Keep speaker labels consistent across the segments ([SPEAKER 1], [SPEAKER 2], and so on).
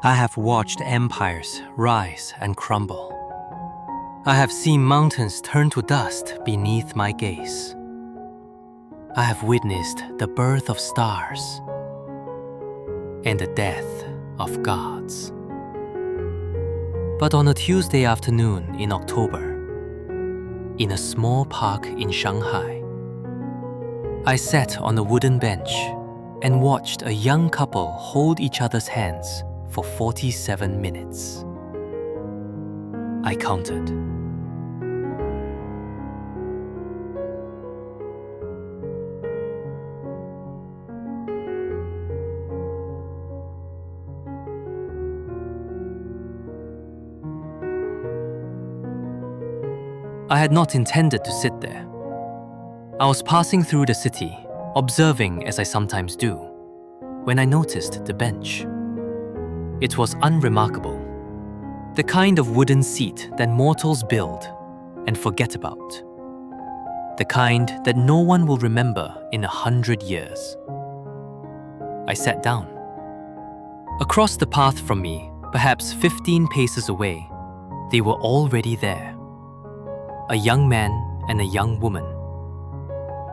[SPEAKER 1] I have watched empires rise and crumble. I have seen mountains turn to dust beneath my gaze. I have witnessed the birth of stars and the death of gods. But on a Tuesday afternoon in October, in a small park in Shanghai, I sat on a wooden bench and watched a young couple hold each other's hands for 47 minutes. I counted. I had not intended to sit there. I was passing through the city, observing as I sometimes do, when I noticed the bench. It was unremarkable, the kind of wooden seat that mortals build and forget about, the kind that no one will remember in 100 years. I sat down. Across the path from me, perhaps 15 paces away, they were already there. A young man and a young woman.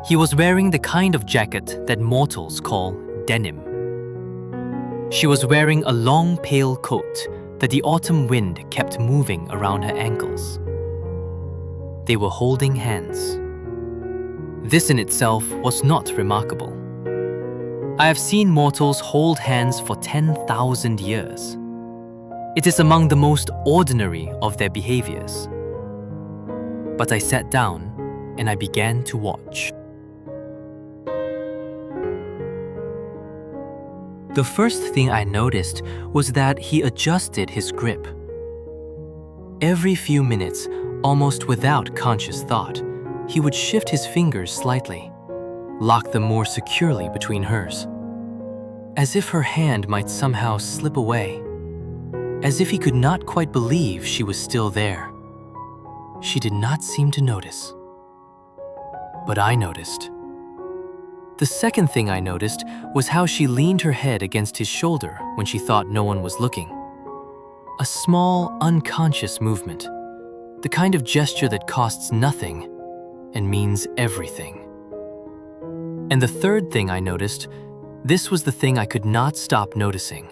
[SPEAKER 1] He was wearing the kind of jacket that mortals call denim. She was wearing a long pale coat that the autumn wind kept moving around her ankles. They were holding hands. This in itself was not remarkable. I have seen mortals hold hands for 10,000 years. It is among the most ordinary of their behaviors. But I sat down and I began to watch. The first thing I noticed was that he adjusted his grip. Every few minutes, almost without conscious thought, he would shift his fingers slightly, lock them more securely between hers, as if her hand might somehow slip away, as if he could not quite believe she was still there. She did not seem to notice. But I noticed. The second thing I noticed was how she leaned her head against his shoulder when she thought no one was looking. A small, unconscious movement, the kind of gesture that costs nothing and means everything. And the third thing I noticed, this was the thing I could not stop noticing,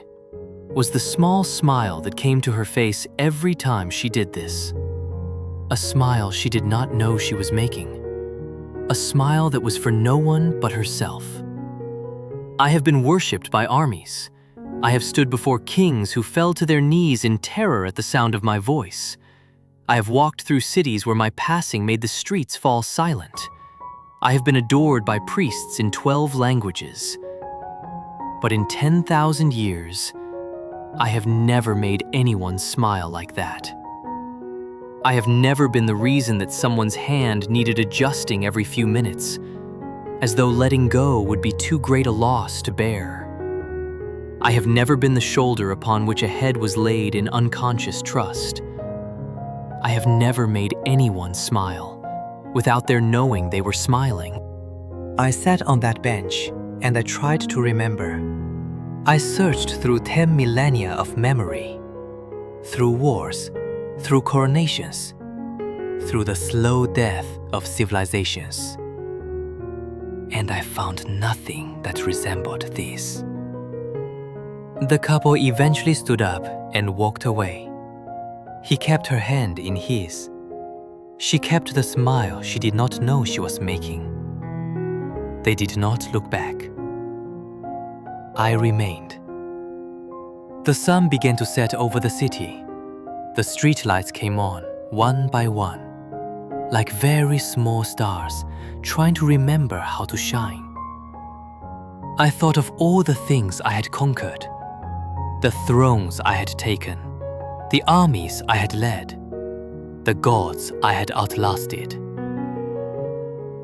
[SPEAKER 1] was the small smile that came to her face every time she did this. A smile she did not know she was making. A smile that was for no one but herself. I have been worshipped by armies. I have stood before kings who fell to their knees in terror at the sound of my voice. I have walked through cities where my passing made the streets fall silent. I have been adored by priests in 12 languages. But in 10,000 years, I have never made anyone smile like that. I have never been the reason that someone's hand needed adjusting every few minutes, as though letting go would be too great a loss to bear. I have never been the shoulder upon which a head was laid in unconscious trust. I have never made anyone smile without their knowing they were smiling. I sat on that bench and I tried to remember. I searched through 10 millennia of memory, through wars, through coronations, through the slow death of civilizations. And I found nothing that resembled this. The couple eventually stood up and walked away. He kept her hand in his. She kept the smile she did not know she was making. They did not look back. I remained. The sun began to set over the city. The streetlights came on, one by one, like very small stars trying to remember how to shine. I thought of all the things I had conquered, the thrones I had taken, the armies I had led, the gods I had outlasted.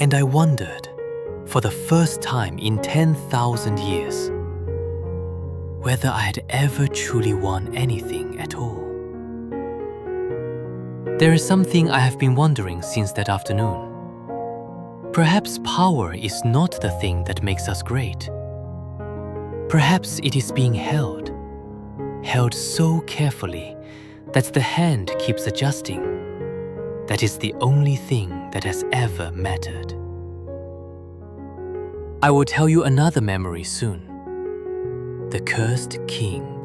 [SPEAKER 1] And I wondered, for the first time in 10,000 years, whether I had ever truly won anything at all. There is something I have been wondering since that afternoon. Perhaps power is not the thing that makes us great. Perhaps it is being held held so carefully that the hand keeps adjusting. That is the only thing that has ever mattered. I will tell you another memory soon. The Cursed King.